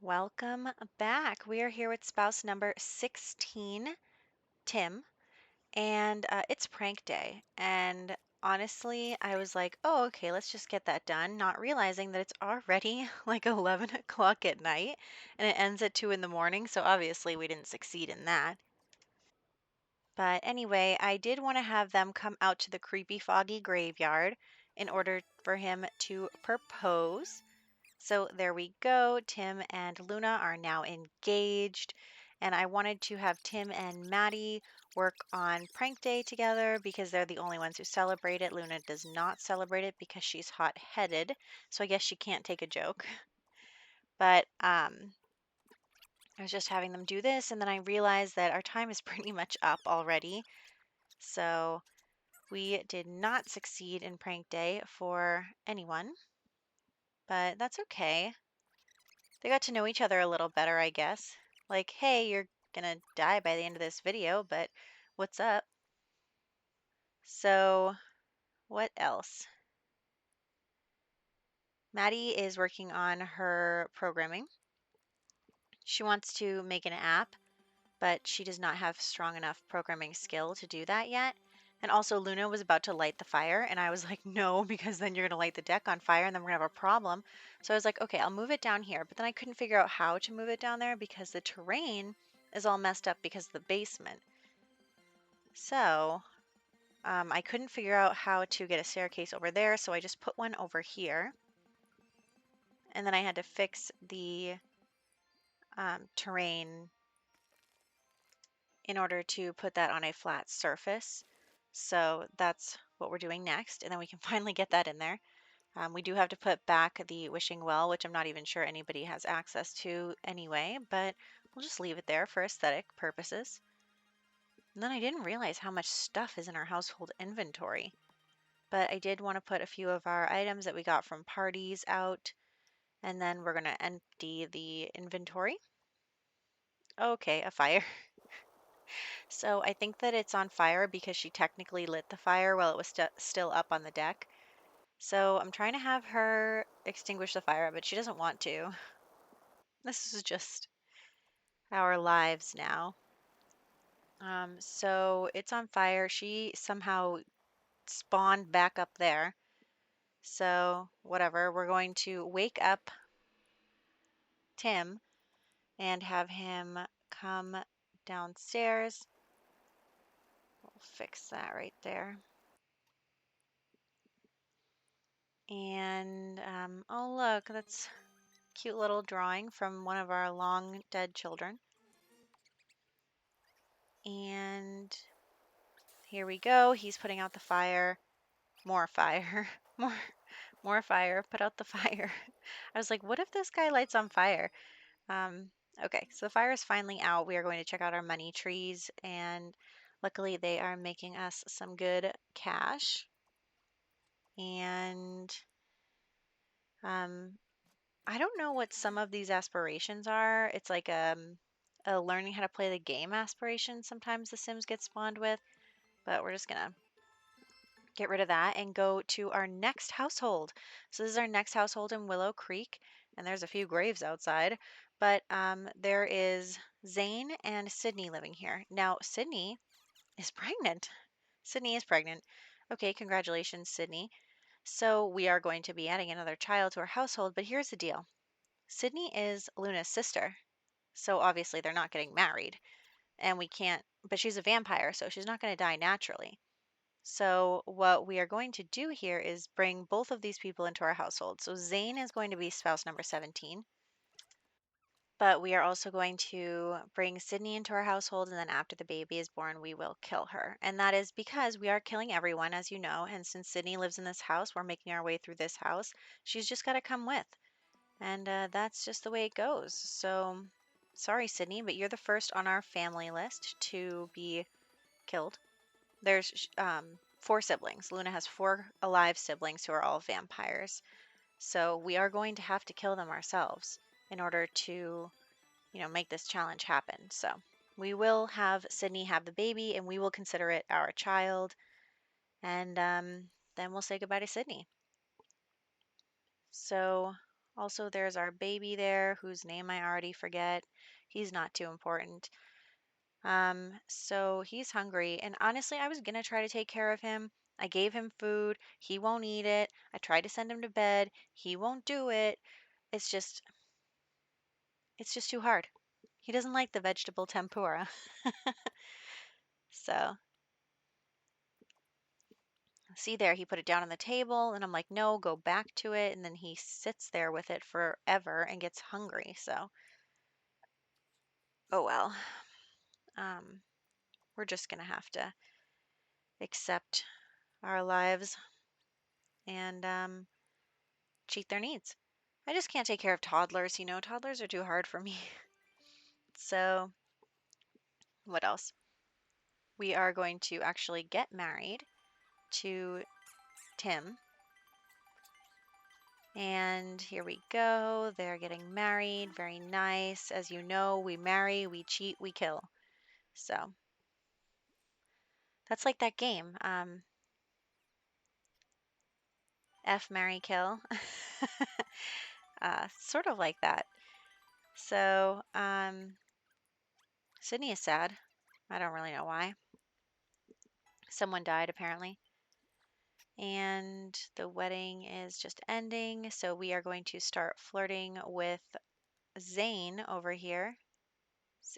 Welcome back. We are here with spouse number 16, Tim, and it's prank day. And honestly, I was like, oh, okay, let's just get that done, not realizing that it's already like 11 o'clock at night and it ends at 2 in the morning. So obviously, we didn't succeed in that. But anyway, I did want to have them come out to the creepy, foggy graveyard in order for him to propose. So there we go. Tim and Luna are now engaged. And I wanted to have Tim and Maddie work on prank day together because they're the only ones who celebrate it. Luna does not celebrate it because she's hot headed. So I guess she can't take a joke. But I was just having them do this. And then I realized that our time is pretty much up already. So we did not succeed in prank day for anyone. But that's okay. They got to know each other a little better, I guess. Like, hey, you're gonna die by the end of this video, but what's up? So, what else? Maddie is working on her programming. She wants to make an app, but she does not have strong enough programming skill to do that yet. And also, Luna was about to light the fire, and I was like, no, because then you're gonna light the deck on fire, and then we're gonna have a problem. So I was like, okay, I'll move it down here. But then I couldn't figure out how to move it down there because the terrain is all messed up because of the basement. So I couldn't figure out how to get a staircase over there, so I just put one over here. And then I had to fix the terrain in order to put that on a flat surface. So that's what we're doing next, and then we can finally get that in there. We do have to put back the wishing well, which I'm not even sure anybody has access to anyway, but we'll just leave it there for aesthetic purposes. And then I didn't realize how much stuff is in our household inventory. But I did want to put a few of our items that we got from parties out, and then we're going to empty the inventory. Okay, a fire. So I think that it's on fire because she technically lit the fire while it was still up on the deck. So I'm trying to have her extinguish the fire, but she doesn't want to. This is just our lives now. So it's on fire. She somehow spawned back up there. So whatever, we're going to wake up Tim and have him come downstairs. We'll fix that right there. And oh look, that's a cute little drawing from one of our long dead children. And here we go. He's putting out the fire. More fire. More fire. Put out the fire. I was like, what if this guy lights on fire? Okay, so the fire is finally out. We are going to check out our money trees, and luckily they are making us some good cash. And I don't know what some of these aspirations are. It's like a learning how to play the game aspiration sometimes the Sims get spawned with, but we're just gonna get rid of that and go to our next household. So this is our next household in Willow Creek, and there's a few graves outside, but there is Zayn and Sydney living here. Now, Sydney is pregnant. Sydney is pregnant. Okay, congratulations, Sydney. So we are going to be adding another child to our household, but here's the deal. Sydney is Luna's sister, so obviously they're not getting married, and we can't, but she's a vampire, so she's not going to die naturally. So what we are going to do here is bring both of these people into our household. So Zayn is going to be spouse number 17, but we are also going to bring Sydney into our household, and then after the baby is born, we will kill her. And that is because we are killing everyone, as you know, and since Sydney lives in this house, we're making our way through this house. She's just got to come with. And that's just the way it goes. So, sorry, Sydney, but you're the first on our family list to be killed. There's 4 siblings. Luna has 4 alive siblings who are all vampires. So we are going to have to kill them ourselves in order to, make this challenge happen. So we will have Sydney have the baby, and we will consider it our child. And then we'll say goodbye to Sydney. So Also, there's our baby there, whose name I already forget. He's not too important. So he's hungry, and honestly, I was gonna try to take care of him. I gave him food. He won't eat it. I tried to send him to bed. He won't do it. It's just, it's just too hard. He doesn't like the vegetable tempura. So, see there, he put it down on the table, and I'm like, no, go back to it. And then he sits there with it forever and gets hungry. So, oh well. Um, we're just gonna have to accept our lives and cheat their needs. I just can't take care of toddlers, toddlers are too hard for me. So, what else? We are going to actually get married to Tim. And here we go. They're getting married. Very nice. As you know, we marry, we cheat, we kill. So, that's like that game. F, marry, kill. Sort of like that. So, Sydney is sad. I don't really know why. Someone died, apparently. And the wedding is just ending. So we are going to start flirting with Zayn over here.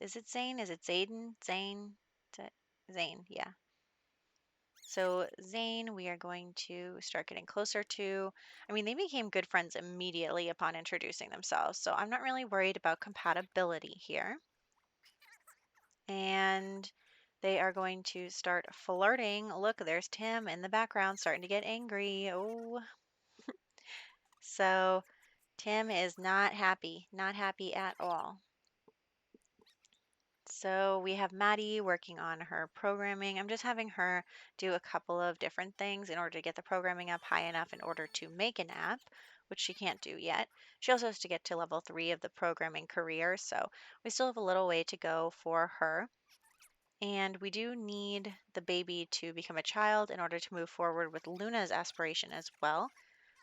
Is it Zayn? Is it Zayden? Zayn? Zayn, yeah. So Zayn, we are going to start getting closer to. I mean, they became good friends immediately upon introducing themselves. So I'm not really worried about compatibility here. And they are going to start flirting. Look, there's Tim in the background starting to get angry. Oh, so Tim is not happy at all. So we have Maddie working on her programming. I'm just having her do a couple of different things in order to get the programming up high enough in order to make an app, which she can't do yet. She also has to get to level 3 of the programming career, so we still have a little way to go for her. And we do need the baby to become a child in order to move forward with Luna's aspiration as well.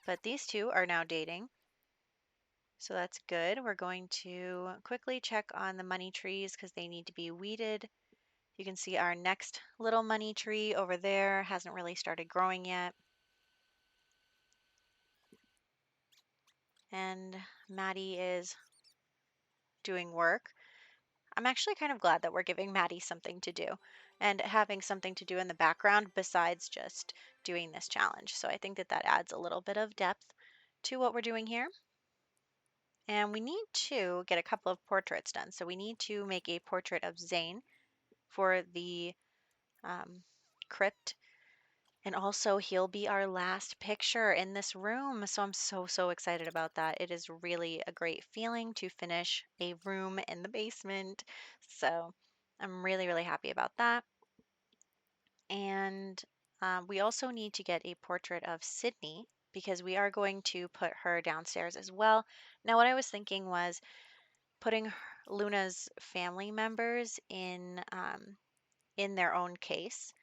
But these two are now dating. So that's good. We're going to quickly check on the money trees because they need to be weeded. You can see our next little money tree over there hasn't really started growing yet. And Maddie is doing work. I'm actually kind of glad that we're giving Maddie something to do and having something to do in the background besides just doing this challenge. So I think that that adds a little bit of depth to what we're doing here. And we need to get a couple of portraits done. So we need to make a portrait of Zayn for the crypt. And also, he'll be our last picture in this room. So I'm so, so excited about that. It is really a great feeling to finish a room in the basement. So I'm really, really happy about that. And we also need to get a portrait of Sydney because we are going to put her downstairs as well. Now, what I was thinking was putting Luna's family members in their own case,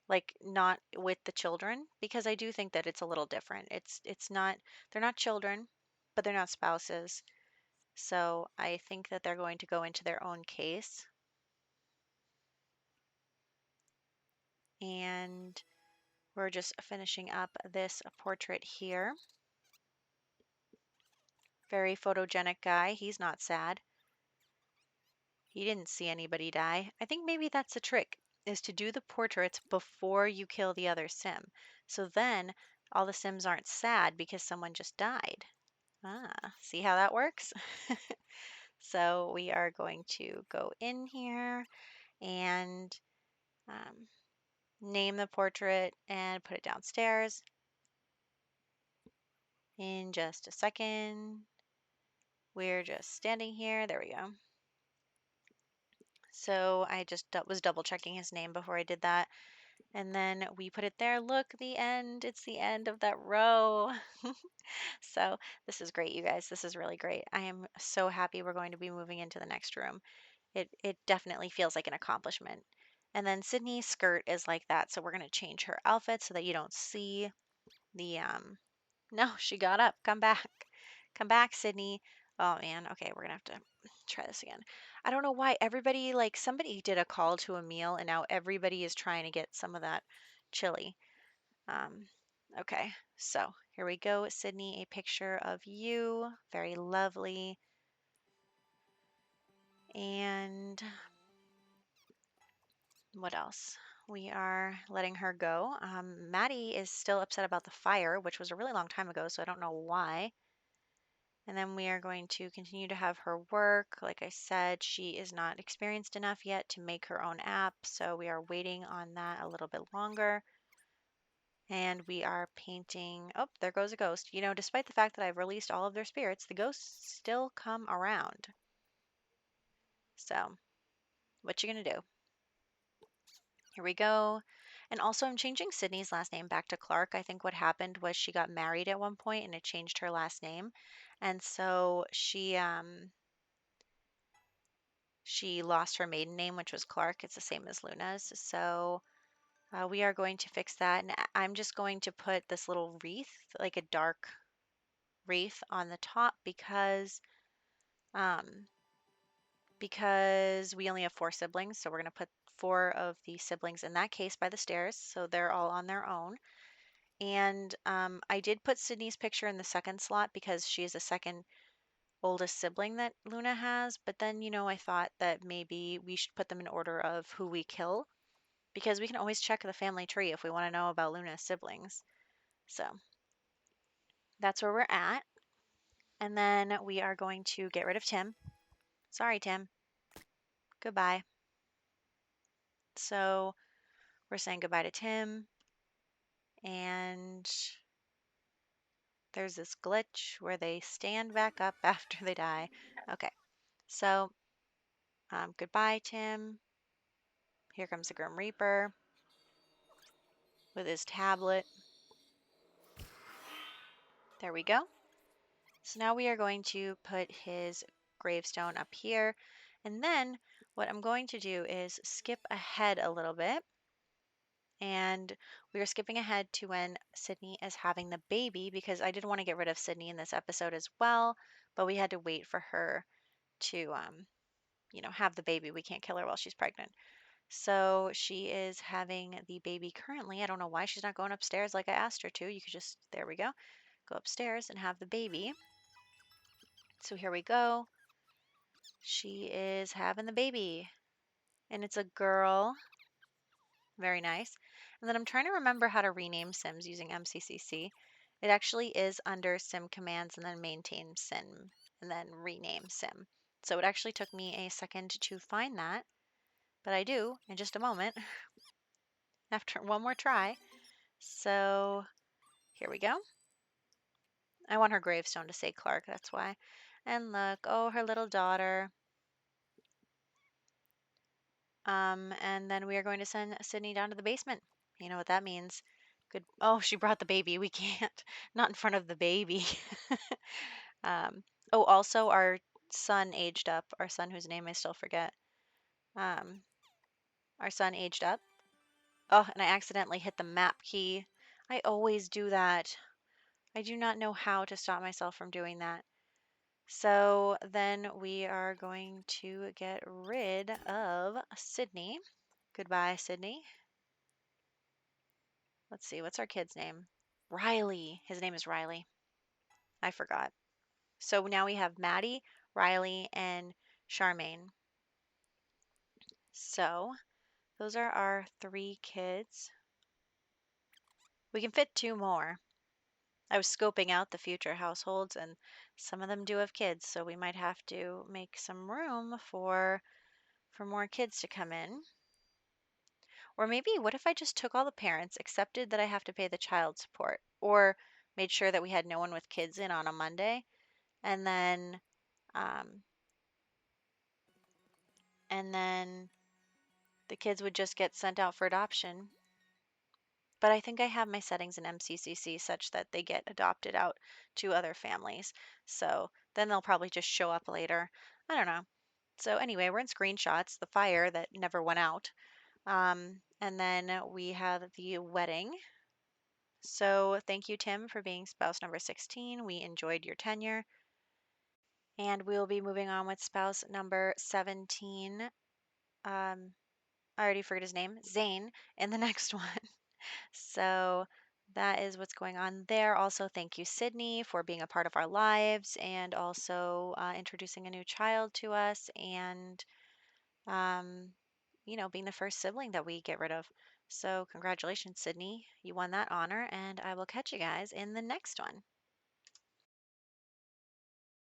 like not with the children, because I do think that it's a little different. It's not they're not children, but they're not spouses. So I think that they're going to go into their own case. And we're just finishing up this portrait here. Very photogenic guy. He's not sad. He didn't see anybody die. I think maybe that's a trick, is to do the portraits before you kill the other sim. So then all the sims aren't sad because someone just died. Ah, see how that works? So we are going to go in here and um, name the portrait and put it downstairs in just a second. We're just standing here. There we go. So I just was double checking his name before I did that. And then we put it there. Look, the end. It's the end of that row. So this is great, you guys. This is really great. I am so happy we're going to be moving into the next room. It definitely feels like an accomplishment. And then Sydney's skirt is like that, so we're going to change her outfit so that you don't see the no, she got up. Come back. Come back, Sydney. Oh man, okay, we're gonna have to try this again. I don't know why everybody, like, somebody did a call to a meal and now everybody is trying to get some of that chili. Um, okay, so here we go, Sydney, a picture of you. Very lovely. And what else? We are letting her go. Maddie is still upset about the fire, which was a really long time ago, so I don't know why. And then we are going to continue to have her work. Like I said, she is not experienced enough yet to make her own app, so we are waiting on that a little bit longer. And we are painting. Oh, there goes a ghost. You know, despite the fact that I've released all of their spirits, the ghosts still come around. So, what you gonna do? Here we go. And also, I'm changing Sydney's last name back to Clark. I think what happened was she got married at one point and it changed her last name. And so she lost her maiden name, which was Clark. It's the same as Luna's. So we are going to fix that. And I'm just going to put this little wreath, like a dark wreath on the top um, because we only have four siblings. So we're going to put four of the siblings in that case by the stairs. So they're all on their own. And I did put Sydney's picture in the second slot because she is the second oldest sibling that Luna has. But then, I thought that maybe we should put them in order of who we kill because we can always check the family tree if we want to know about Luna's siblings. So that's where we're at. And then we are going to get rid of Tim. Sorry, Tim. Goodbye. So we're saying goodbye to Tim. And there's this glitch where they stand back up after they die. Okay. So goodbye, Tim. Here comes the Grim Reaper with his tablet. There we go. So now we are going to put his gravestone up here. And then what I'm going to do is skip ahead a little bit. And we are skipping ahead to when Sydney is having the baby because I did want to get rid of Sydney in this episode as well, but we had to wait for her to, have the baby. We can't kill her while she's pregnant. So she is having the baby currently. I don't know why she's not going upstairs like I asked her to. You could just, there we go, go upstairs and have the baby. So here we go. She is having the baby, and it's a girl. Very nice. And then I'm trying to remember how to rename Sims using MCCC. It actually is under Sim commands and then maintain Sim and then rename Sim. So it actually took me a second to find that, but I do in just a moment after one more try. So here we go. I want her gravestone to say Clark, that's why. And look, oh, her little daughter. And then we are going to send Sydney down to the basement. You know what that means. Good. Oh, she brought the baby. We can't. Not in front of the baby. um, oh, also, our son aged up. Our son, whose name I still forget. Um, our son aged up. Oh, and I accidentally hit the map key. I always do that. I do not know how to stop myself from doing that. So then we are going to get rid of Sydney. Goodbye, Sydney. Let's see, what's our kid's name? Riley. His name is Riley. I forgot. So now we have Maddie, Riley, and Charmaine. So those are our three kids. We can fit two more. I was scoping out the future households, and some of them do have kids, so we might have to make some room for more kids to come in. Or maybe, what if I just took all the parents, accepted that I have to pay the child support, or made sure that we had no one with kids in on a Monday, and then um, and then the kids would just get sent out for adoption. But I think I have my settings in MCCC such that they get adopted out to other families. So then they'll probably just show up later. I don't know. So anyway, we're in screenshots, the fire that never went out. And then we have the wedding. So thank you, Tim, for being spouse number 16. We enjoyed your tenure. And we'll be moving on with spouse number 17. I already forget his name, Zayn, in the next one. So that is what's going on there. Also, thank you, Sydney, for being a part of our lives and also introducing a new child to us and, um, being the first sibling that we get rid of. So, congratulations, Sydney. You won that honor, and I will catch you guys in the next one.